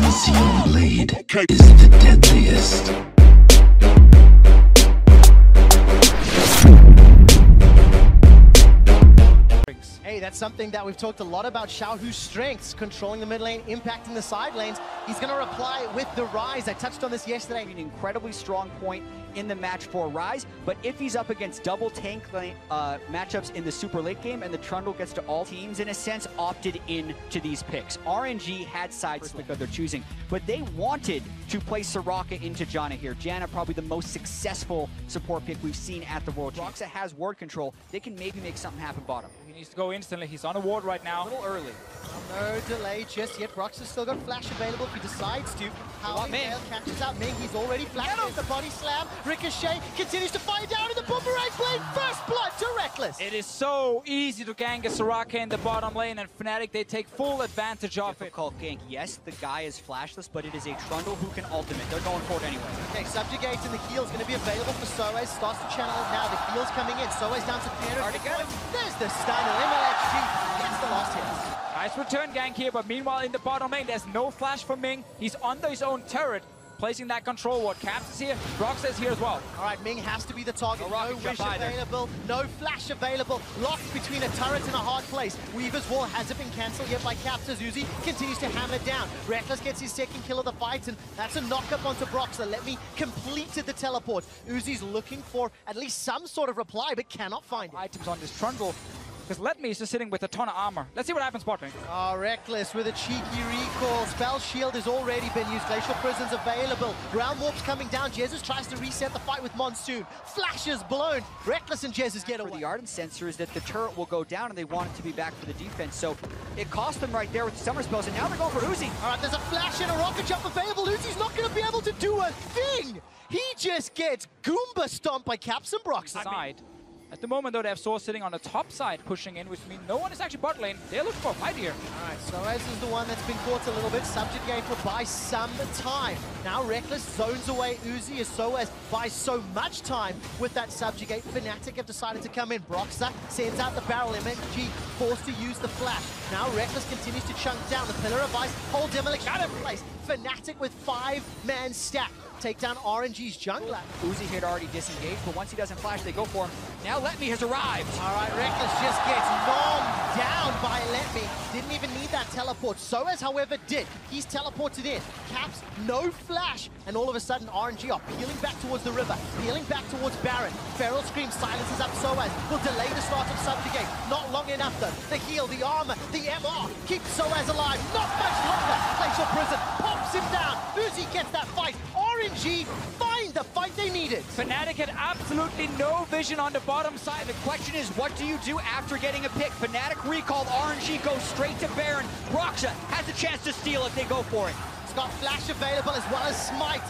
Halcyon blade is the deadliest. Hey, that's something that we've talked a lot about. Xiaohu's strengths, controlling the mid lane, impacting the side lanes. He's going to reply with the Rise. I touched on this yesterday. An incredibly strong point in the match for Rise, but if he's up against double tank lane, matchups in the super late game and the Trundle gets to all teams, in a sense, opted in to these picks. RNG had sides because they're choosing, but they wanted to play Soraka into Janna here. Janna probably the most successful support pick we've seen at the World Champs. Roxa has ward control. They can maybe make something happen bottom. He needs to go instantly. He's on a ward right now. A little early. No delay just yet. Roxa's still got flash available if he decides to. Howling Gale catches out Ming. He's already flashed. There's the body slam. Ricochet continues to fire down in the boomerang blade. First blood to Rekkles. It is so easy to gank a Soraka in the bottom lane, and Fnatic, they take full advantage of it. Difficult gank. Yes, the guy is flashless, but it is a Trundle who can ultimate. They're going for it anyway. Okay, Subjugate and the heal is going to be available for Soaz. Starts to channel it now. The heal's coming in. Soaz down to Piero. There's the stun. MLXG gets the last hit. Nice return gank here, but meanwhile in the bottom lane, there's no flash for Ming. He's under his own turret, placing that control ward. Caps is here, Roxa is here as well. All right, Ming has to be the target. No No wish available, no flash available. Locked between a turret and a hard place. Weaver's wall hasn't been cancelled yet by Caps as Uzi continues to hammer down. Rekkles gets his second kill of the fight, and that's a knock-up onto Broxer. Let me completed the teleport. Uzi's looking for at least some sort of reply, but cannot find it. Items on this Trundle, because Let Me is just sitting with a ton of armor. Let's see what happens bot lane. Oh, Rekkles with a cheeky recall. Spell shield has already been used. Glacial Prison's available. Ground Warp's coming down. Jesus tries to reset the fight with Monsoon. Flashes blown. Rekkles and Jesus get away. For the Ardent sensor is that the turret will go down and they want it to be back for the defense. So it cost them right there with the summer spells, and now they're going for Uzi. All right, there's a flash and a rocket jump available. Uzi's not going to be able to do a thing. He just gets Goomba stomped by Caps and Broxer. Side. At the moment, though, they have Source sitting on the top side, pushing in, which means no one is actually bot lane. They're looking for a fight here. All right, Soaz is the one that's been caught a little bit. Subjugate will buy some time. Now Rekkles zones away Uzi as Soaz buys so much time with that Subjugate. Fnatic have decided to come in. Broxer sends out the barrel. MXG forced to use the flash. Now Rekkles continues to chunk down. The Pillar of Ice, whole demolition in place. Fnatic with 5-man stack. Take down RNG's jungler. Uzi had already disengaged, but once he doesn't flash, they go for him. Now Let Me has arrived. All right, Rekkles just gets nommed down by Let Me. Didn't even need that teleport. Soaz, however, did. He's teleported in. Caps, no flash. And all of a sudden, RNG are peeling back towards the river, peeling back towards Baron. Feral Scream silences up Soaz. Will delay the start of Subjugate. Not long enough, though. The heal, the armor, the MR keeps Soaz alive. Not much longer. Glacial Prison pops him down. Uzi gets that fight. RNG find the fight they needed. Fnatic had absolutely no vision on the bottom side. The question is, what do you do after getting a pick? Fnatic recalled, RNG goes straight to Baron. Roxa has a chance to steal if they go for it. It's got flash available as well as smite.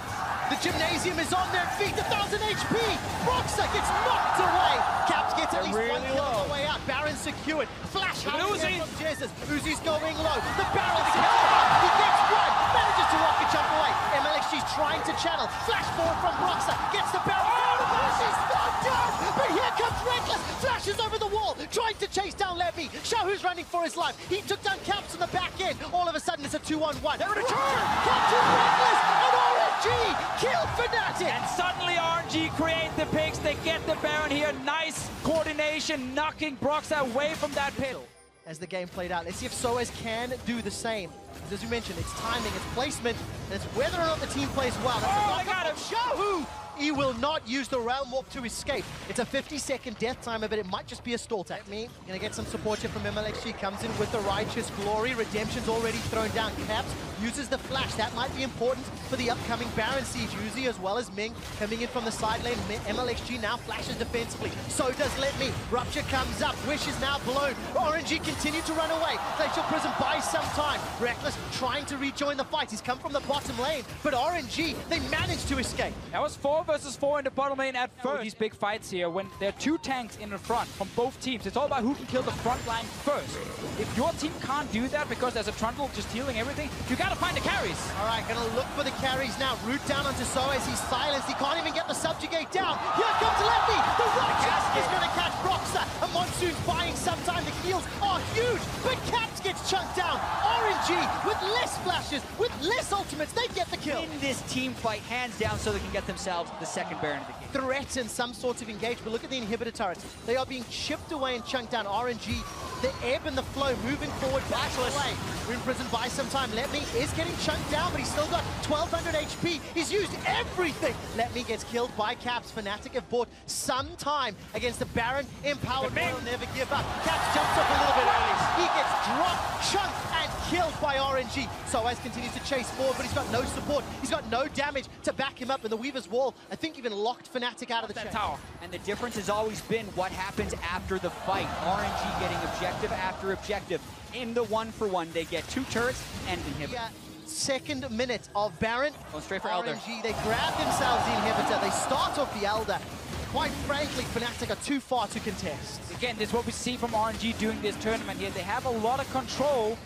The Gymnasium is on their feet, 1,000 HP. Roxa gets knocked away. Caps gets at least one kill on the way out. Baron secured. Flash out from Jesus. Uzi's going low. The Baron secured. He gets one. Manages to rocket jump away. MLXG's trying to channel. Flash forward from Roxa. Gets the Baron. Oh, she's not done. But here comes Rekkles. Flashes over the wall. Trying to chase down Let Me. Xiaohu's running for his life. He took down Caps on the back end. All of a sudden, it's a 2-on-1. They're return. Captain Rekkles and RNG kill Fnatic. And suddenly RNG create the picks. They get the Baron here. Nice coordination, knocking Broxer away from that pit. As the game played out, let's see if Soaz can do the same. As you mentioned, it's timing, it's placement, and it's whether or not the team plays well. That's I got him. Xiaohu! He will not use the Realm Warp to escape. It's a 50-second death timer, but it might just be a stall tag. Me, gonna get some support here from MLXG. Comes in with the Righteous Glory. Redemption's already thrown down. Caps uses the flash. That might be important for the upcoming Baron siege. Uzi as well as Ming coming in from the side lane. MLXG now flashes defensively. So does Let Me. Rupture comes up. Wish is now blown. RNG continue to run away. Glacial Prison buys some time. Rekkles trying to rejoin the fight. He's come from the bottom lane, but RNG, they managed to escape. That was 4 versus 4 in the bottom lane at first. These big fights here, when there are 2 tanks in the front from both teams, it's all about who can kill the front line first. If your team can't do that because there's a Trundle just healing everything, you gotta find the carries. All right, gonna look for the carries now. Root down onto Soaz. He's silenced. He can't even get the Subjugate down. Here comes Let Me. The Righteous is gonna catch Broxer. And Monsoon's buying some time. The heals are huge, but Caps gets chunked down. RNG with less flashes, with less ultimates, they get the kill. In this team fight, hands down, so they can get themselves the second Baron of the game. Threaten some sort of engagement. Look at the inhibitor turrets. They are being chipped away and chunked down. RNG, the ebb and the flow, moving forward, back away. We're imprisoned by some time. Let Me is getting chunked down, but he's still got 1200 HP. He's used everything. Let Me gets killed by Caps. Fnatic have bought some time against the Baron. Empowered, will never give up. Caps jumps up a little bit early. He gets dropped, chunked, and killed by RNG. Soaz continues to chase forward, but he's got no support. He's got no damage to back him up, and the Weaver's Wall, I think, even locked Fnatic out of the tower. And the difference has always been what happens after the fight. RNG getting objective after objective. In the 1-for-1, they get 2 turrets and an inhibitor. Yeah. Second minute of Baron. Going straight for RNG, Elder. they grab themselves the inhibitor. They start off the Elder. Quite frankly, Fnatic are too far to contest. Again, this is what we see from RNG during this tournament here. They have a lot of control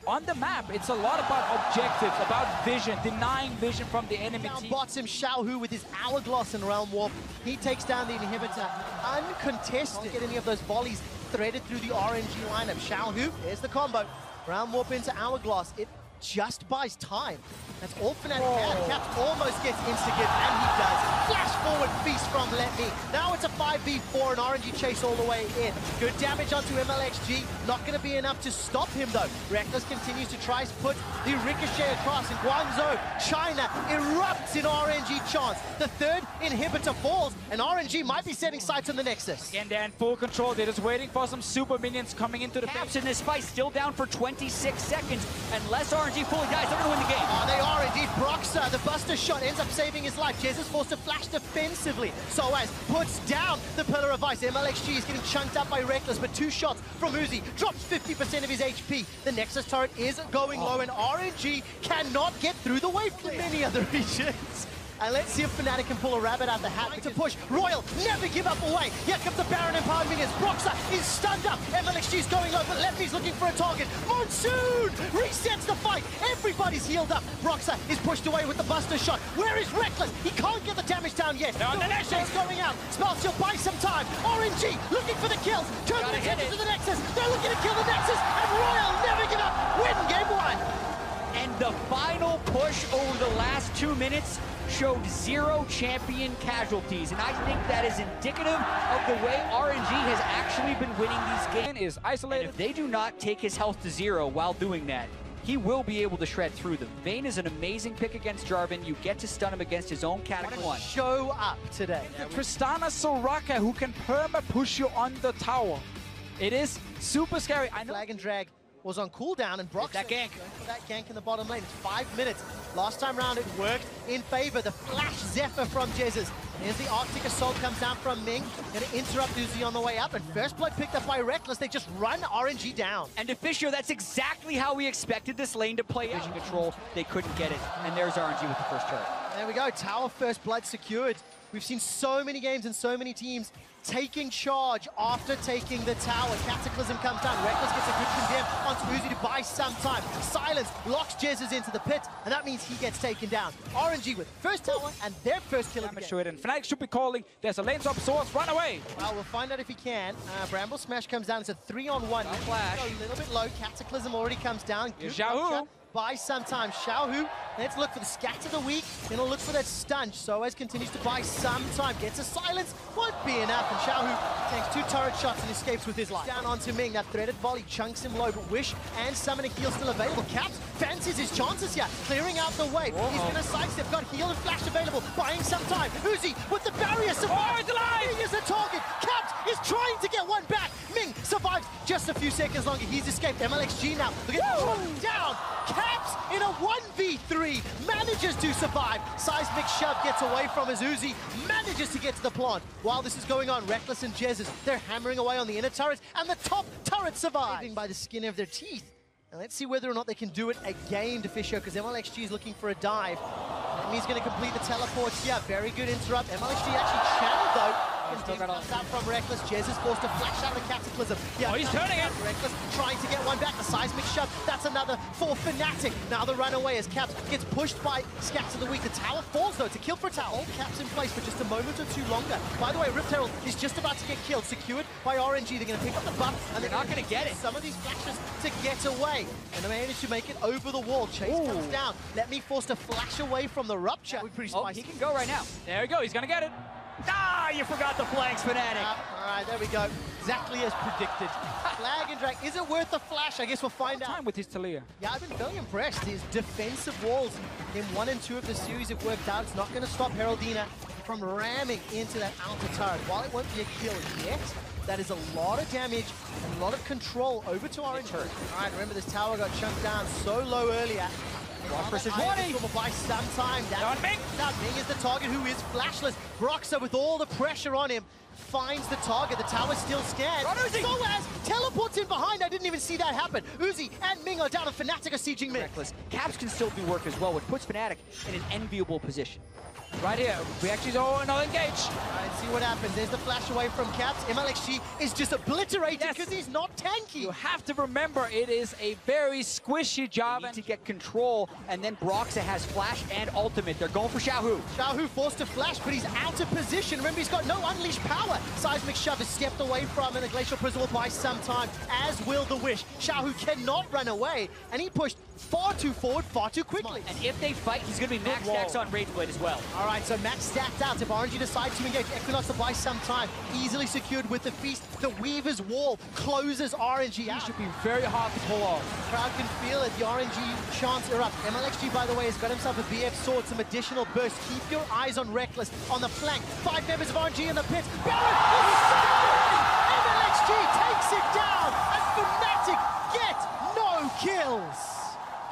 on the map. It's a lot about objectives, about vision, denying vision from the enemy Down team. bottom, Xiaohu with his Hourglass and Realm Warp. He takes down the inhibitor uncontested. Don't get any of those volleys threaded through the RNG lineup. Xiaohu, there's the combo. Realm Warp into Hourglass. It just buys time. That's all Fnatic can. Caps almost gets insta-give, and he does. Flash forward feast from Let Me. Now it's a 5v4, and RNG chase all the way in. Good damage onto MLXG. Not going to be enough to stop him, though. Rekkles continues to try to put the ricochet across, and Guangzhou, China, erupts in RNG chance. The third inhibitor falls, and RNG might be setting sights on the Nexus. Again, they're in full control. They're just waiting for some super minions coming into the Caps base. in this fight still down for 26 seconds. Unless RNG fully dies, they're going to win the game. Oh, they are indeed. Broxer, the Buster shot ends up saving his life. Jez is forced to flash defensively. Soaz puts down the Pillar of Ice. MLXG is getting chunked up by Rekkles, but 2 shots from Uzi drops 50% of his HP. The Nexus turret is going low, and RNG cannot get through the wave clear. Many other regions. And let's see if Fnatic can pull a rabbit out the hat to push. Royal, never give up away. Here comes the Baron Empowered Minions. Broxer is stunned up. MLXG is going low, but Lefty's looking for a target. Monsoon resets the fight. Everybody's healed up. Broxer is pushed away with the Buster shot. Where is Rekkles? He can't get the damage down yet. They're on the Nexus going out. Spellshield buy some time. RNG looking for the kills. Turn the attention to the Nexus. They're looking to kill the Nexus. And Royal never give up. Win game 1. And the final push over the last 2 minutes showed 0 champion casualties, and I think that is indicative of the way RNG has actually been winning these games. Is isolated. And if they do not take his health to 0 while doing that, he will be able to shred through them. Vayne is an amazing pick against Jarvan. You get to stun him against his own Cataclysm. Show up today. Tristana Soraka, who can perma push you on the tower. It is super scary. I know. Flag and drag was on cooldown, and Broxer that gank. going for that gank in the bottom lane. It's 5 minutes. Last time round it worked in favor. The flash Zephyr from Jez's. Here's the Arctic Assault comes down from Ming. Gonna interrupt Uzi on the way up, and first blood picked up by Rekkles. They just run RNG down. And to Fisher, that's exactly how we expected this lane to play out. Vision control, they couldn't get it. And there's RNG with the first turret. There we go, tower first blood secured. We've seen so many games and so many teams taking charge after taking the tower. Cataclysm comes down. Rekkles gets a good condemn onto Uzi to buy some time. Silence locks Jez's into the pit, and that means he gets taken down. RNG with first tower and their first kill of the Damage game. to it, and Fnatic should be calling. There's a lane swap source. Run away. Well, we'll find out if he can. Bramble Smash comes down. It's a 3-on-1. Flash. A little bit low. Cataclysm already comes down. Here's Good Xiaohu. capture by some time. Xiaohu, let's look for the scatter the weak. Then we'll look for that stun. Soaz continues to buy some time. Gets a silence. Won't be enough. And Xiaohu takes 2 turret shots and escapes with his life. Down onto Ming. That threaded volley chunks him low, but Wish and Summoning Heal still available. Caps fancies his chances here. Clearing out the wave. He's going to sidestep. Got heal and flash available. Buying some time. Uzi with the barrier survives. It's alive! Ming is the target. Caps is trying to get one back. Ming survives just a few seconds longer. He's escaped. MLXG now. Look at him down. Caps in a 1v3 manages to survive. Seismic shove gets away from his Uzi. Manages to get to the plant. While this is going on, Rekkles and Jez's, they're hammering away on the inner turrets, and the top turret surviving by the skin of their teeth. And let's see whether or not they can do it again to Fisher, because MLXG is looking for a dive. And he's going to complete the teleport here. Very good interrupt. MLXG actually channeled, though. second dim comes out from Rekkles. Jez is forced to flash out of the Cataclysm. Yeah, he's turning it. Rekkles trying to get one back. The seismic shove. That's another for Fnatic. Now the runaway as Caps gets pushed by Scats of the Week. The tower falls though to kill for a tower. All Caps in place for just a moment or two longer. By the way, Rift Herald is just about to get killed. Secured by RNG. They're going to pick up the buff and they're not going to get it. Some of these flashes to get away. And they manage to make it over the wall. Chase comes down. Let me force to flash away from the rupture. Pretty spicy. He can go right now. There we go. He's going to get it. Ah, you forgot the flanks, Fnatic. All right, there we go. Exactly as predicted. Flag and drag. Is it worth the flash? I guess we'll find out. Time with his Talia. Yeah, I've been very impressed. His defensive walls in 1 and 2 of the series have worked out. It's not going to stop Heraldina from ramming into that outer turret. While it won't be a kill yet, that is a lot of damage and a lot of control over to RNG. All right, remember this tower got chunked down so low earlier. Versus 20. Will buy some time. Ming. Ming is the target who is flashless. Broxah with all the pressure on him finds the target. The tower's still scanned. Soaz teleports in behind. I didn't even see that happen. Uzi and Ming are down and Fnatic are sieging mid. Rekkles. Caps can still do work as well, which puts Fnatic in an enviable position. Right here, we actually saw another engage. All right, see what happens. There's the flash away from Caps. MLXG is just obliterated because he's not tanky. You have to remember, it is a very squishy job. They need to get control, and then Broxah has flash and ultimate. They're going for Xiaohu. Xiaohu forced to flash, but he's out of position. Remember, he's got no unleashed power. Seismic Shove is stepped away from, and the Glacial Prison will buy some time, as will the Wish. Xiaohu cannot run away, and he pushed far too forward, far too quickly. And if they fight, he's going to be max stacks on Rage Blade as well. All right, so max stacked out. If RNG decides to engage, Equinox to buy some time. Easily secured with the Feast. The Weaver's Wall closes RNG out. He should be very hard to pull off. Crowd can feel it. The RNG chants erupt. MLXG, by the way, has got himself a BF sword, some additional burst. Keep your eyes on Rekkles on the flank. 5 members of RNG in the pit. Baron is MLXG takes it down, and Fnatic get no kills.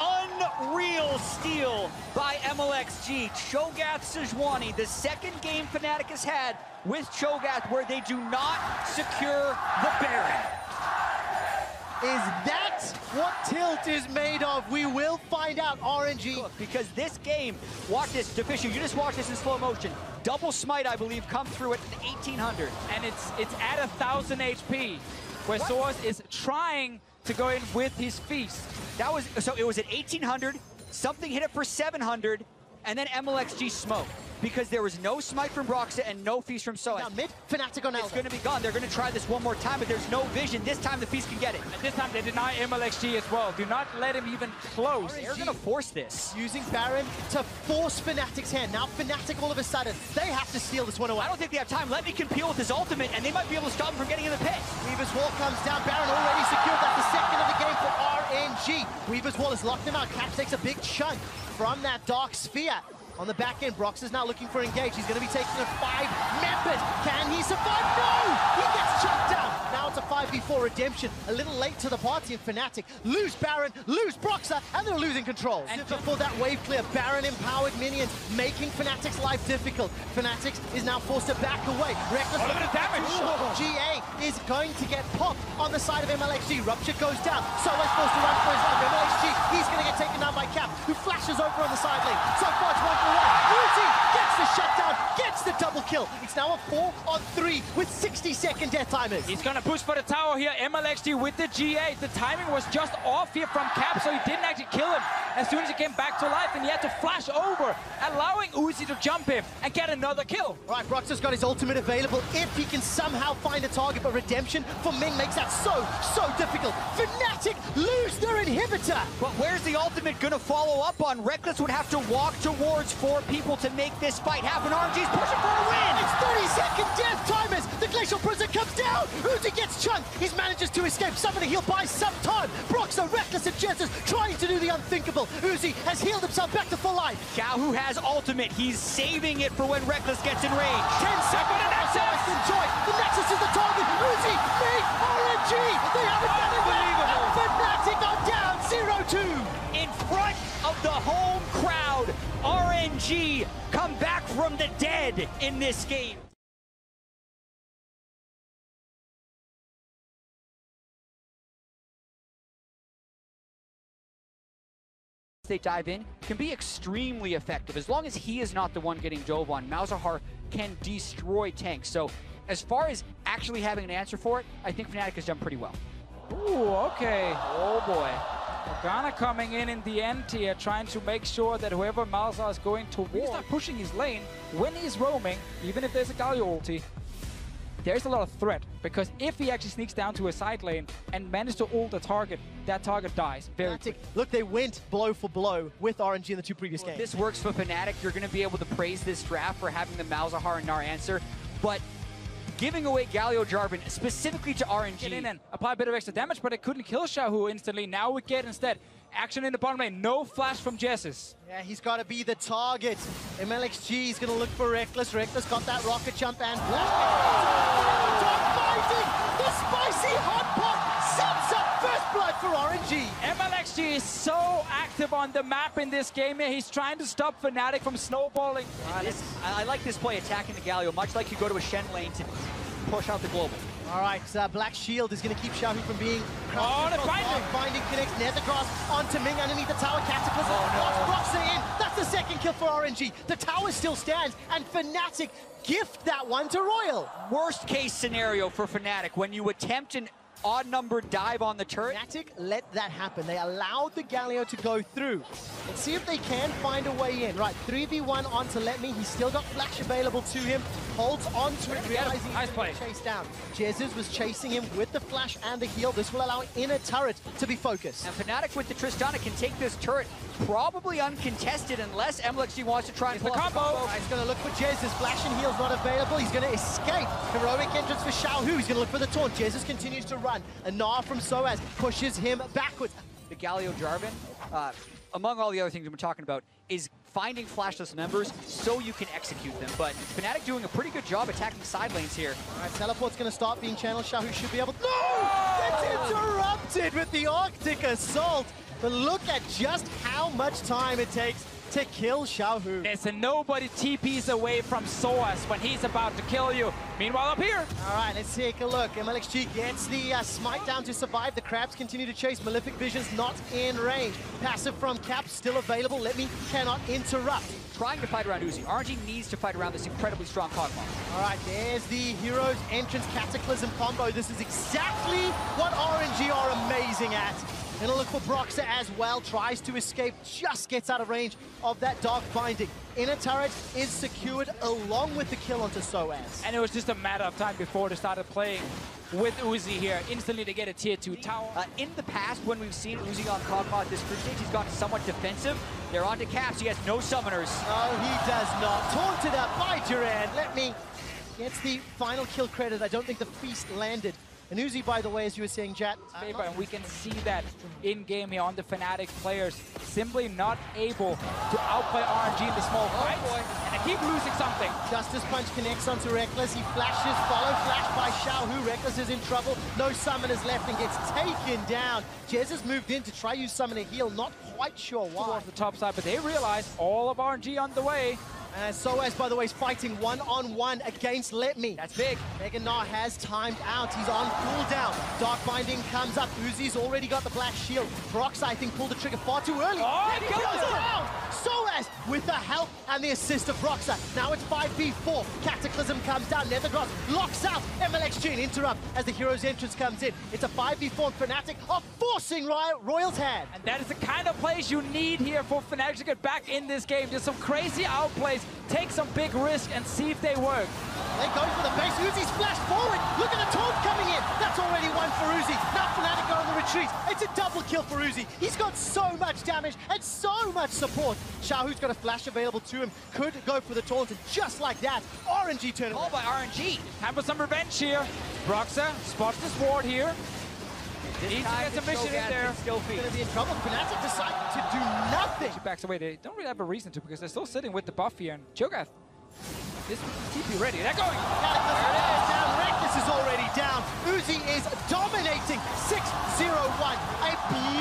Unreal steal by MLXG. Cho'Gath Sejuani, the second game Fnatic has had with Cho'Gath where they do not secure the Baron. Is that what Tilt is made of? We will find out, RNG. Look, because this game, watch this, Deficio, you just watch this in slow motion. Double smite, I believe, come through at 1800. And it's at 1000 HP, where Soaz is trying to go in with his Feast. That was, so it was at 1800, something hit it for 700, and then MLXG smoked. Because there was no smite from Broxah and no Feast from Soaz. Now mid, Fnatic on Elva. It's going to be gone. They're going to try this one more time, but there's no vision. This time the Feast can get it. And this time they deny MLXG as well. Do not let him even close. They're going to force this. Using Baron to force Fnatic's hand. Now Fnatic all of a sudden, they have to steal this one away. I don't think they have time. Let me can peel with his ultimate, and they might be able to stop him from getting in the pit. Weaver's Wall comes down. Baron already secured. That's the second of the game for RNG. Weaver's Wall has locked him out. Caps takes a big chunk from that Dark Sphere. On the back end, Brox is now looking for engage. He's going to be taking a 5 members. Can he survive? No! He gets shut down. Now it's a 5v4 redemption. A little late to the party in Fnatic. Lose Baron, lose Broxah, and they're losing control. And before that wave clear, Baron empowered minions, making Fnatic's life difficult. Fnatic is now forced to back away. Rekkles a bit of damage. GA is going to get popped on the side of MLXG. Rupture goes down. Soaz forced to run for his life. MLXG, he's going to get taken down by Cap, who flashes over on the side lane. So far, it's 1 for 1. Uzi gets the shutdown, gets the double kill. It's now a 4-on-3 with 60-second death timers. He's gonna push for the tower here. MLXG with the GA. The timing was just off here from Cap, so he didn't actually kill him as soon as he came back to life, and he had to flash over, allowing Uzi to jump him and get another kill. All right, Broxah's got his ultimate available if he can somehow find a target, but redemption for Ming makes that so difficult. Fnatic lose their inhibitor. But where's the ultimate gonna follow up on? Rekkles would have to walk towards 4 people to make this fight happen. RNG's pushing for a win. It's 30-second death timers. The Glacial Prison comes down. Uzi gets chunked. He manages to escape. Somebody heal by some time. Broxah, Rekkles, and Jez trying to do the unthinkable. Uzi has healed himself back to full life. Xiaohu has ultimate. He's saving it for when Rekkles gets in range. 10 seconds. Enjoy. The Nexus is the target. Uzi, Ming, RNG. They haven't done it yet. Fnatic are down 0-2. In front of the home crowd, RNG come back from the dead in this game. They dive in can be extremely effective as long as he is not the one getting dove on. Malzahar can destroy tanks, so as far as actually having an answer for it, I think Fnatic has done pretty well. Ooh, okay. Oh boy. Morgana coming in the end here, trying to make sure that whoever Malzahar is going to start pushing his lane when he's roaming, even if there's a Galio ulti. There's a lot of threat, because if he actually sneaks down to a side lane and manages to ult a target, that target dies very quickly. Look, they went blow for blow with RNG in the 2 previous games. If this works for Fnatic, you're going to be able to praise this draft for having the Malzahar and Gnar answer, but giving away Galio Jarvan specifically to RNG. Get in and apply a bit of extra damage, but it couldn't kill Xiaohu instantly. Now we get instead action in the bottom lane. No flash from Jessus. Yeah, he's got to be the target. MLXG is going to look for Rekkles. Rekkles got that rocket jump and the spicy hot pot sets up first blood for RNG. MLXG is so active on the map in this game here. He's trying to stop Fnatic from snowballing. I like this play, attacking the Galio, much like you go to a Shen lane to push out the global. All right, Black Shield is going to keep Xiaohu from being... Oh, the binding! Binding connects Nethergrass onto Ming underneath the tower. Cataclysm blocks it in. That's the second kill for RNG. The tower still stands, and Fnatic gift that one to Royal. Worst case scenario for Fnatic, when you attempt an odd-numbered dive on the turret. Fnatic let that happen. They allowed the Galio to go through. Let's see if they can find a way in. Right, 3v1 onto Let Me. He's still got flash available to him. Holds on to it, realizing he's going to chase down. Jessus was chasing him with the flash and the heal. This will allow inner turret to be focused. And Fnatic with the Tristana can take this turret probably uncontested unless MLXG wants to try and pull off the combo. He's going to look for Jessus. Flash and heal's not available. He's going to escape. Heroic entrance for Xiaohu. He's going to look for the taunt. Jessus continues to run. A Gnar from Soaz pushes him backwards. The Galio Jarvan, among all the other things we've been talking about, is finding flashless members so you can execute them. But Fnatic doing a pretty good job attacking side lanes here. All right, teleport's going to start being channeled. Xiaohu should be able to... No! It's interrupted with the Arctic Assault. But look at just how much time it takes to kill Xiaohu. There's a nobody TPs away from Soaz when he's about to kill you. Meanwhile, up here. All right, let's take a look. MLXG gets the smite down to survive. The Crabs continue to chase. Malefic Vision's not in range. Passive from Cap still available. Let Me cannot interrupt. Trying to fight around Uzi. RNG needs to fight around this incredibly strong Kog'Maw. All right, there's the Hero's Entrance Cataclysm combo. This is exactly what RNG are amazing at. Gonna look for Broxah as well, tries to escape, just gets out of range of that Dark Binding. Inner turret is secured along with the kill onto Soaz. And it was just a matter of time before they started playing with Uzi here. Instantly to get a tier 2 tower. In the past, when we've seen Uzi on Kog'Maw at this group stage, he's gotten somewhat defensive. They're on to Caps, he has no summoners. Oh, he does not. Taunted up by Duran. Let Me gets the final kill credit. I don't think the feast landed. And Uzi, by the way, as you were saying, Jat. And we can see that in-game here on the Fnatic players, simply not able to outplay RNG in the small fights. And they keep losing something. Justice Punch connects onto Rekkles. He flashes, follow flash by Xiaohu. Rekkles is in trouble. No summoners left and gets taken down. Jez has moved in to try use summon a heal. Not quite sure why. Off the top side, but they realize all of RNG on the way. And Soaz, by the way, is fighting one-on-one against Let Me. That's big. Mega Gnar has timed out. He's on cooldown. Dark Binding comes up. Uzi's already got the Black Shield. Broxah, I think, pulled the trigger far too early. Oh, and he goes down. Soaz with the help and the assist of Broxah. Now it's 5v4. Cataclysm comes down. Nethergrass locks out MLXG and interrupt as the Hero's Entrance comes in. It's a 5v4 and Fnatic are forcing Royal's hand. And that is the kind of plays you need here for Fnatic to get back in this game. Just some crazy outplays. Take some big risk and see if they work. They go for the base. Uzi's flashed forward. Look at the taunt coming in. That's already one for Uzi. Now Fnatic are on the retreat. It's a double kill for Uzi. He's got so much damage and so much support. Xiaohu's got a flash available to him. Could go for the taunt, and just like that, RNG turn Called by RNG. Time for some revenge here. Broxah spots this ward here. This needs to get some vision in there. Going to be in trouble. Fnatic decide to do nothing. She backs away. They don't really have a reason to because they're still sitting with the buff here. And Cho'Gath, this TP ready. They're going. There it is. Down. Rekkles is already down. Uzi is dominating. 6-0-1. A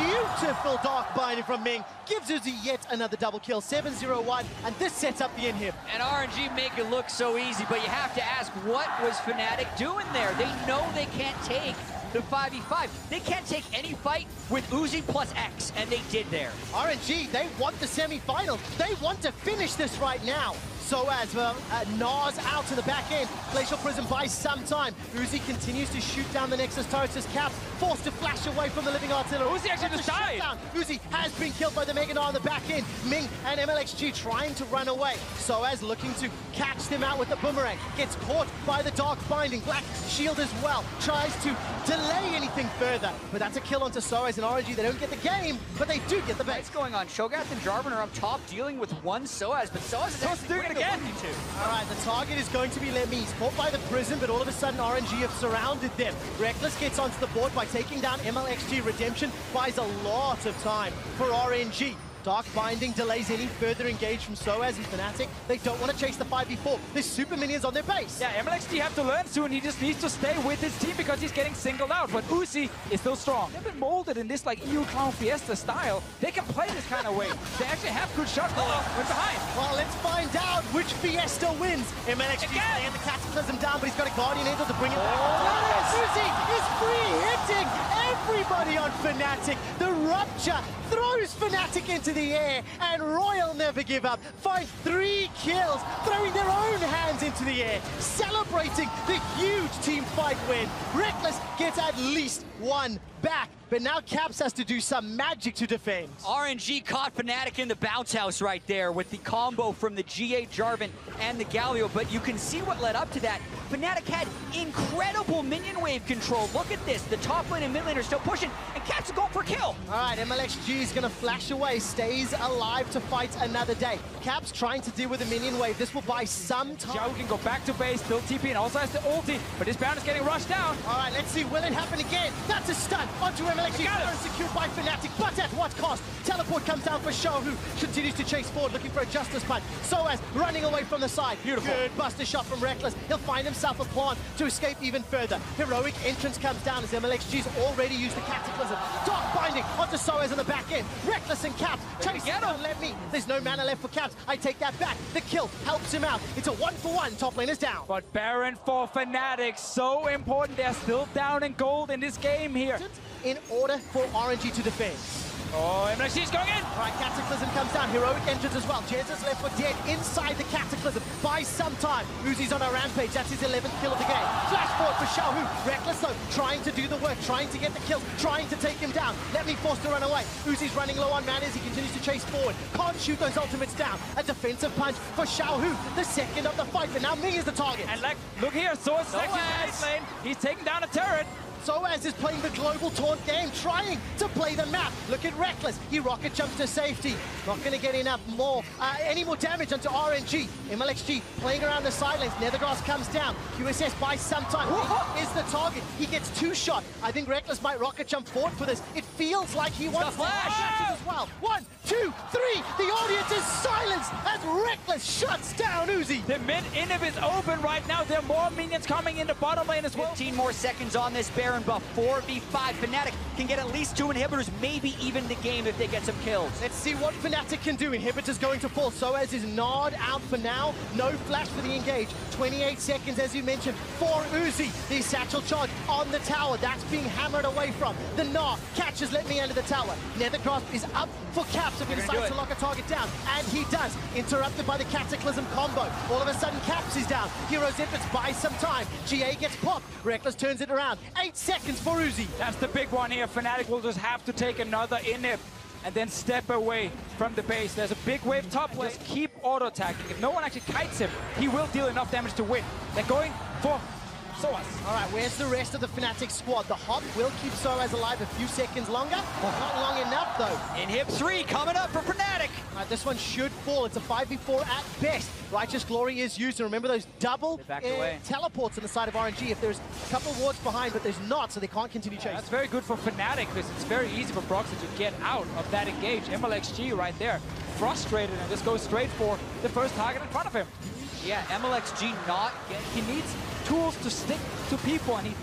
beautiful Dark Binding from Ming gives Uzi yet another double kill. 7-0-1. And this sets up the inhib. And RNG make it look so easy, but you have to ask, what was Fnatic doing there? They know they can't take the 5v5. They can't take any fight with Uzi plus X, and they did there. RNG, they want the semifinals. They want to finish this right now. So as Nas out to the back end. Glacial Prism buys some time. Uzi continues to shoot down the Nexus turrets as Caps forced to flash away from the living artillery. Uzi actually just died. Uzi has been killed by the Mega Knight on the back end. Ming and MLXG trying to run away. So as looking to catch them out with the boomerang. Gets caught by the Dark Binding. Black Shield as well. Tries to delay anything further. But that's a kill onto Soaz and RNG. They don't get the game, but they do get the base. What's going on? Shogath and Jarvan are up top dealing with one Soaz, but Soaz is actually doing it again. All right, the target is going to be Lemmy. He's caught by the Prism, but all of a sudden RNG have surrounded them. Rekkles gets onto the board by taking down MLXG. Redemption buys a lot of time for RNG. Dark Binding delays any further engage from Soaz and Fnatic. They don't want to chase the 5v4. There's super minions on their base. Yeah, MLXG have to learn soon. He just needs to stay with his team because he's getting singled out. But Uzi is still strong. They've been molded in this like EU Clown Fiesta style. They can play this kind of way. They actually have good shot calling when behind. Well, let's find out which Fiesta wins. MLXG laying the Cataclysm down, but he's got a Guardian Angel to bring it back. Uzi is free hitting everybody on Fnatic. The Rupture throws Fnatic into the air, and Royal never give up. Find 3 kills, throwing their own hands into the air, celebrating the huge team fight win. Rekkles gets at least one back, but now Caps has to do some magic to defend. RNG caught Fnatic in the bounce house right there with the combo from the GA Jarvan and the Galio, but you can see what led up to that. Fnatic had incredible minion wave control. Look at this. The top lane and mid lane are still pushing, and Caps are going for a kill. All right, MLXG is going to flash away, stays alive to fight another day. Caps trying to deal with the minion wave. This will buy some time. Xiao can go back to base, build TP, and also has the ulti, but his Baron is getting rushed down. All right, let's see. Will it happen again? That's a stun onto MLXG. Baron secured by Fnatic, but at what cost? Teleport comes down for Xiao, who continues to chase forward, looking for a Justice Punch. Soaz running away from the side. Beautiful. Good buster shot from Rekkles. He'll find himself a plant to escape even further. Heroic entrance comes down as MLXG's already used the Cataclysm. Dark Binding onto Soaz on the back end. Rekkles and Caps chase him. Don't let me. There's no mana left for Caps. I take that back. The kill helps him out. It's a 1-for-1. Top lane is down. But Baron for Fnatic, so important. They're still down in gold in this game here. In order for RNG to defend. Oh, MLXG's going in! All right, Cataclysm comes down. Heroic entrance as well. Jez is left for dead inside the Cataclysm. Buys some time. Uzi's on a rampage. That's his 11th kill of the game. Flash forward for Xiaohu. Rekkles though, trying to do the work, trying to get the kills, trying to take him down. Let me force to run away. Uzi's running low on mana as he continues to chase forward. Can't shoot those ultimates down. A defensive punch for Xiaohu, the second of the fight. But now Ming is the target. And like, look here, Soaz is lane. He's taking down a turret. Soaz is playing the global taunt game, trying to play the map. Look at Rekkles. He rocket jumps to safety. Not going to get enough more, any more damage onto RNG. MLXG playing around the sidelines. Nethergrass comes down. QSS buys some time. He is the target. He gets 2 shot. I think Rekkles might rocket jump forward for this. It feels like he wants to flash as well. 1, 2, 3. The audience is silenced as Rekkles shuts down Uzi. The mid inhib is open right now. There are more minions coming in the bottom lane as well. 15 more seconds on this Baron buff. 4v5. Fnatic can get at least 2 inhibitors, maybe even the game if they get some kills. Let's see what Fnatic can do. Inhibitors going to fall. Soaz is gnawed out for now. No flash for the engage. 28 seconds, as you mentioned, for Uzi. The satchel charge on the tower. That's being hammered away from. The Gnaw catches Let Me under the tower. Nethergrasp is up for Caps if he decides to lock a target down. And he does. Interrupted by the Cataclysm combo. All of a sudden, Caps is down. Heroes Infants buys some time. GA gets popped. Rekkles turns it around. 8 seconds for Uzi. That's the big one here. Fnatic will just have to take another inhib and then step away from the base. There's a big wave top lane. Just keep auto-attacking. If no one actually kites him, he will deal enough damage to win. They're going for Soaz. All right, where's the rest of the Fnatic squad? The hop will keep Soaz alive a few seconds longer. Not long enough, though. Inhib 3 coming up for Fnatic. All right, this one should fall. It's a 5v4 at best. Righteous Glory is used. And remember those double teleports on the side of RNG. If there's a couple of wards behind, but there's not, so they can't continue chasing. That's very good for Fnatic because it's very easy for Broxah to get out of that engage. MLXG right there, frustrated, and just goes straight for the first target in front of him. Yeah, MLXG not getting... He needs tools to stick to people, and he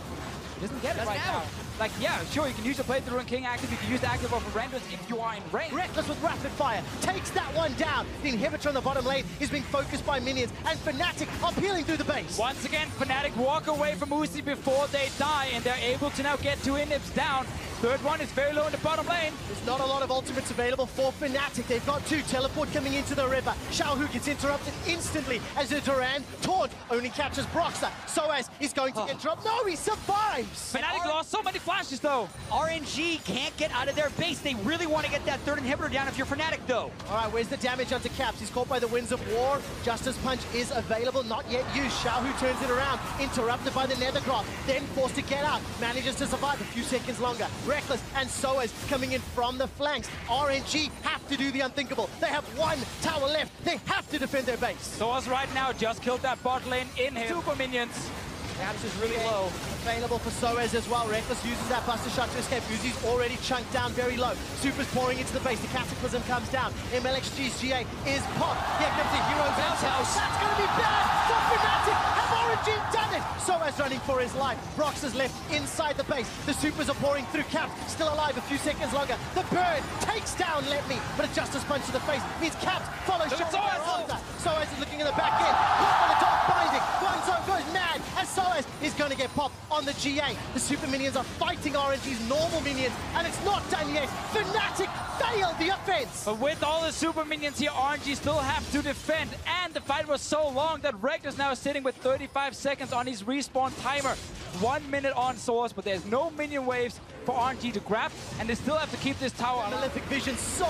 doesn't get it right now. Like, yeah, sure, you can use the Playthrough and King active, you can use the active of Renders if you are in range. Rekkles with rapid fire, takes that one down. The inhibitor on the bottom lane is being focused by minions, and Fnatic are peeling through the base. Once again, Fnatic walk away from Uzi before they die, and they're able to now get 2 inhibs down. third one is very low in the bottom lane. There's not a lot of ultimates available for Fnatic. They've got two. Teleport coming into the river. Xiaohu gets interrupted instantly as the Duran taunt only catches Broxah. Soaz is going to get dropped. No, he survives! Fnatic lost so many flashes though. RNG can't get out of their base. They really want to get that third inhibitor down if you're Fnatic though. All right, where's the damage onto Caps? He's caught by the Winds of War. Justice Punch is available, not yet used. Xiaohu turns it around, interrupted by the Nethergraph, then forced to get out, manages to survive a few seconds longer. Rekkles and Soaz coming in from the flanks. RNG have to do the unthinkable. They have one tower left. They have to defend their base. Soaz right now just killed that bot lane in his super minions. Caps is really low. Available for Soaz as well. Rekkles uses that Buster Shot to escape. Uzi's already chunked down very low. Super's pouring into the base. The Cataclysm comes down. MLXG's GA is popped. Here comes the Hero's Outhouse. That's going to be bad for Fnatic. Have RNG done it? Soaz running for his life. Brox is left inside the base. The Supers are pouring through. Caps still alive a few seconds longer. The bird takes down Let Me, but a Justice Punch to the face means Caps follows shot after. Soaz is looking at the back end. Caught by the Dark Binding. Guangzhou goes mad as Soaz is going to get popped on the GA. The super minions are fighting RNG's normal minions, and it's not done yet. Fnatic failed the offense. But with all the super minions here, RNG still have to defend, and the fight was so long that Rekkles now is sitting with 35 seconds on his respawn timer. 1 minute on Source, but there's no minion waves for RNG to grab, and they still have to keep this tower. Malefic Vision so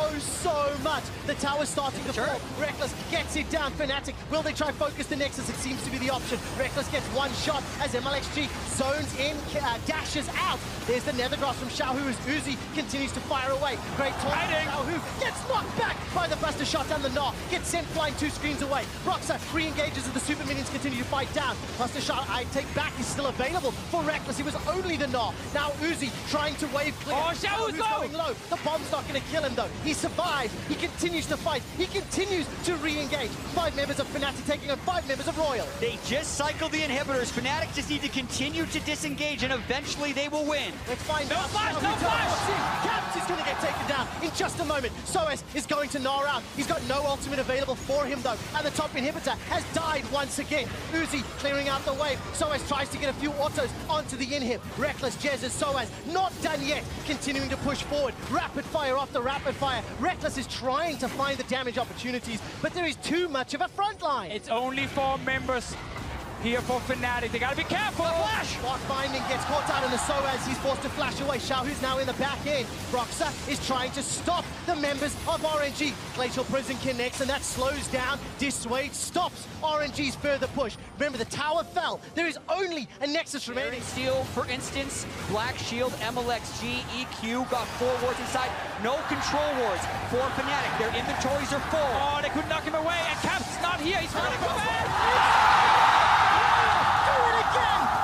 much. The tower's starting to fall. Rekkles gets it down. Fnatic, will they try focus the Nexus? It seems to be the option. Rekkles gets one shot as MLXG zones in, dashes out. There's the Nethergraph from Xiaohu as Uzi continues to fire away. Great taunt. Xiaohu gets knocked back by the Buster Shot down the Gnaw. Gets sent flying 2 screens away. Broxah re-engages as the super minions continue to fight down. Buster Shot, I take back, is still available for Rekkles. It was only the Gnaw. Now Uzi trying to wave clear. Oh, Xiaohu's going low. The bomb's not going to kill him though. He survives. He continues to fight. He continues to re-engage. 5 members of Fnatic taking on 5 members of Royal. They just cycled the inhibitors. Fnatic just need to continue to disengage, and eventually they will win. Let's find out. No flash! Caps is going to get taken down in just a moment. Soaz is going to gnaw out. He's got no ultimate available for him though. And the top inhibitor has died once again. Uzi clearing out the wave. Soaz tries to get a few autos onto the inhib. Rekkles, Jez and Soaz not done yet. Continuing to push forward. Rapid fire after rapid fire. Rekkles is trying to find the damage opportunities, but there is too much of a front line. It's only 4 members here for Fnatic. They gotta be careful. Flash! Lock Binding gets caught out in the Soaz. He's forced to flash away. Xiaohu's now in the back end. Broxah is trying to stop the members of RNG. Glacial Prison connects, and that slows down, dissuades, stops RNG's further push. Remember, the tower fell. There is only a Nexus remaining. Steel, for instance, Black Shield, MLXG, EQ, got 4 wards inside. No control wards for Fnatic. Their inventories are full. Oh, they couldn't knock him away, and Caps is not here. He's running away.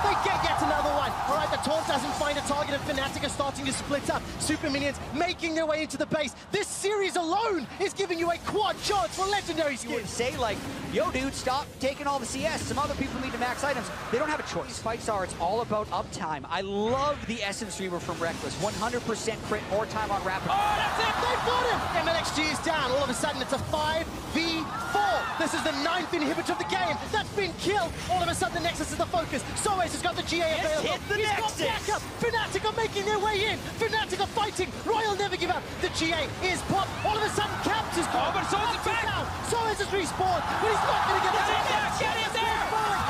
They get yet another one. All right, the taunt doesn't find a target, and Fnatic are starting to split up. Super minions making their way into the base. This series alone is giving you a quad chance for legendary skins. You would say, like, yo, dude, stop taking all the CS. Some other people need to max items. They don't have a choice. Fights are, it's all about uptime. I love the Essence Reaver from Rekkles. 100% crit, more time on rapid. Oh, that's it! They've got him! MLXG is down. All of a sudden, it's a 5v4. This is the 9th inhibitor of the game. That's been killed. All of a sudden, the Nexus is the focus. Soaz has got the GA available. Hit the He's Nexus. got backup. Fnatic are making their way in. Fnatic are fighting. Royal never give up. The GA is popped. All of a sudden, Caps is gone. Oh, but Soaz is back. Down. Soaz has respawned, but he's not going to get the Get in there! Get in there!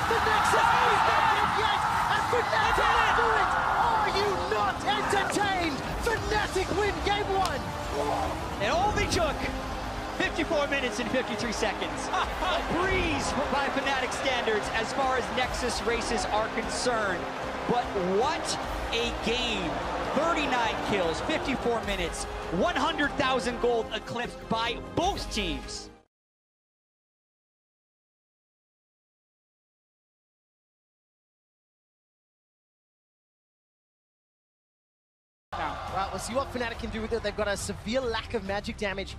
The Nexus is not dead yet. And Fnatic do it. Are you not entertained? Fnatic win game 1. It only took 54 minutes and 53 seconds. A breeze by Fnatic standards as far as Nexus races are concerned. But what a game. 39 kills, 54 minutes, 100,000 gold eclipsed by both teams. Right, we'll see what Fnatic can do with it. They've got a severe lack of magic damage.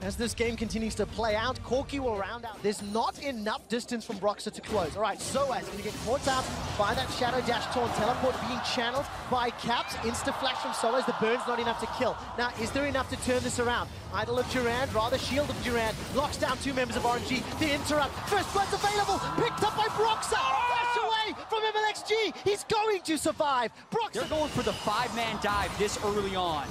As this game continues to play out, Corki will round out. There's not enough distance from Broxah to close. All right, Soaz going to get caught out by that Shadow Dash taunt. Teleport being channeled by Caps. Insta-flash from Soaz. The burn's not enough to kill. Now, is there enough to turn this around? Idol of Durand, rather Shield of Durand. Locks down 2 members of RNG. The interrupt. First blood's available. Picked up by Broxah. Flash away from MLXG. He's going to survive. They're going for the 5-man dive this early on.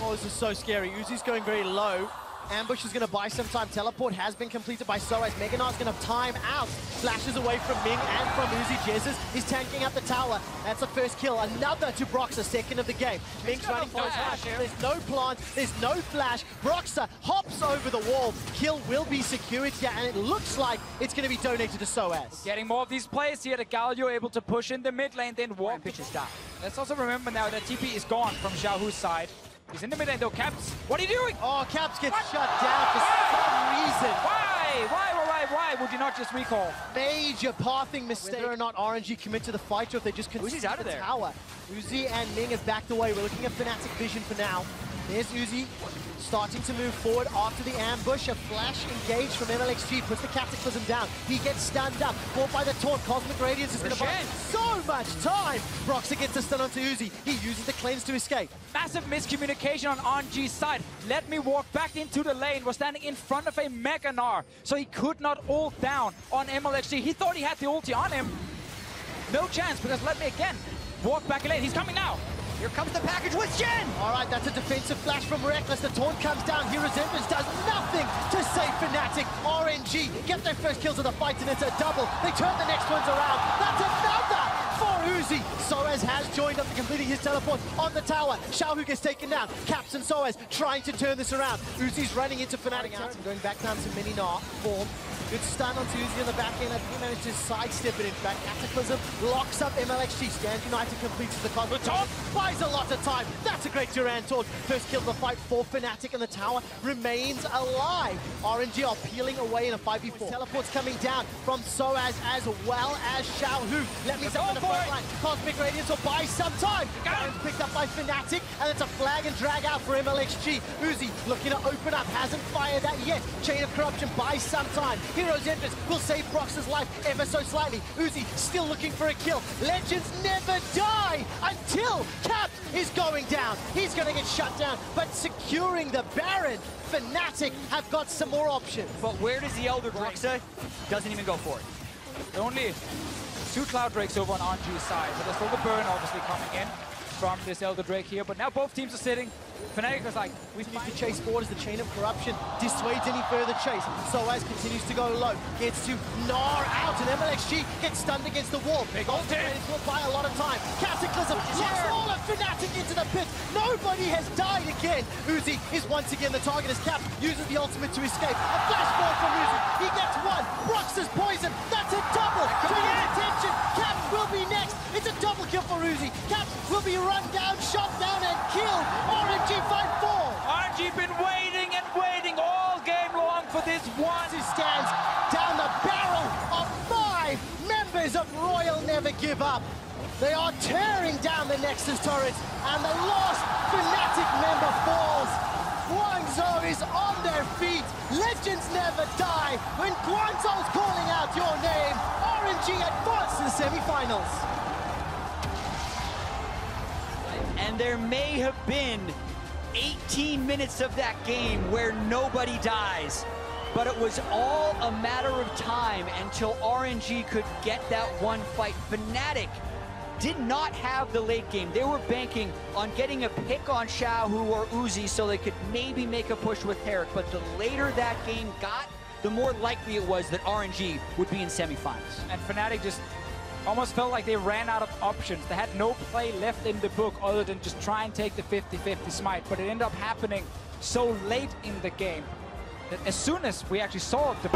Oh, this is so scary. Uzi's going very low. Ambush is going to buy some time. Teleport has been completed by Soaz. Meganar's going to time out. Flashes away from Ming and from Uzi. Jesus is tanking up the tower. That's the first kill. Another to Broxah, second of the game. Ming's running for his flash. There's no plant. There's no flash. Broxah hops over the wall. Kill will be secured here, and it looks like it's going to be donated to Soaz. Getting more of these players here. The Galio able to push in the mid lane, then walk. Pitches down. Let's also remember now that TP is gone from Xiaohu's side. He's in the mid lane though. Caps, what are you doing? Oh, Caps gets shut down for some reason. Why would you not just recall? Major pathing mistake. Whether or not RNG commit to the fight, or if they just continue Uzi's out of the there. Tower. Uzi and Ming have backed away. We're looking at Fnatic vision for now. There's Uzi starting to move forward after the ambush. A flash engage from MLXG puts the Cataclysm down. He gets stunned up. Caught by the taunt. Cosmic Radiance is going to buy so much time. Broxah gets a stun onto Uzi. He uses the cleanse to escape. Massive miscommunication on RNG's side. Let me walk back into the lane. Was standing in front of a Meganar, so he could not ult down on MLXG. He thought he had the ulti on him. No chance, because let me again walk back in lane. He's coming now. Here comes the package with Jin! All right, that's a defensive flash from Rekkles. The taunt comes down. Hero's Empress does nothing to save Fnatic. RNG get their first kills of the fight, and it's a double. They turn the next ones around. That's another for Uzi. Soaz has joined after completing his teleport on the tower. Xiaohu gets taken down. Caps and Soaz trying to turn this around. Uzi's running into Fnatic out and going back down to Mininar form. Good stun onto Uzi on the back end. I think he managed to sidestep it. In fact, Cataclysm locks up MLXG. Stand United completes the Cosmic Taunt. Buys a lot of time. That's a great Durant taunt. First kill of the fight for Fnatic, and the tower remains alive. RNG are peeling away in a 5v4. Teleports coming down from Soaz as well as Xiaohu. Let me stop in the front line. Cosmic Radiance will buy some time. Baron's picked up by Fnatic, and it's a flag and drag out for MLXG. Uzi looking to open up. Hasn't fired that yet. Chain of Corruption buys some time. Hero's Empress will save Broxah's life ever so slightly. Uzi still looking for a kill. Legends never die until Cap is going down. He's going to get shut down, but securing the Baron, Fnatic have got some more options. But where does the Elder Broxah? Doesn't even go for it. Only 2 Cloud Drakes over on RNG's side, but there's still the burn obviously coming in from this Elder Drake here. But now both teams are sitting. Fnatic was like, we need to chase forward as the Chain of Corruption dissuades any further chase. Soaz continues to go low, gets to gnaw out, and MLXG gets stunned against the wall. Big ulti will buy a lot of time. Cataclysm locks all of Fnatic into the pit. Nobody has died again. Uzi is once again the target as Cap uses the ultimate to escape. A flash forward from Uzi. He gets one. Broxah's poison. That's a double. Turn your attention. Cap will be next. It's a double kill for Uzi. Cap will be run down, shot down, and killed. RNG 5-4. RNG been waiting all game long for this one. He stands down the barrel of 5 members of Royal Never Give Up. They are tearing down the Nexus turrets, and the last Fnatic member falls. Guangzhou is on their feet. Legends never die. When Guangzhou's calling out your name, RNG advance to the semi-finals. And there may have been 18 minutes of that game where nobody dies. But it was all a matter of time until RNG could get that one fight. Fnatic did not have the late game. They were banking on getting a pick on Xiaohu or Uzi so they could maybe make a push with Herrick. But the later that game got, the more likely it was that RNG would be in semifinals. And Fnatic just almost felt like they ran out of options. They had no play left in the book other than just try and take the 50-50 smite. But it ended up happening so late in the game that as soon as we actually saw the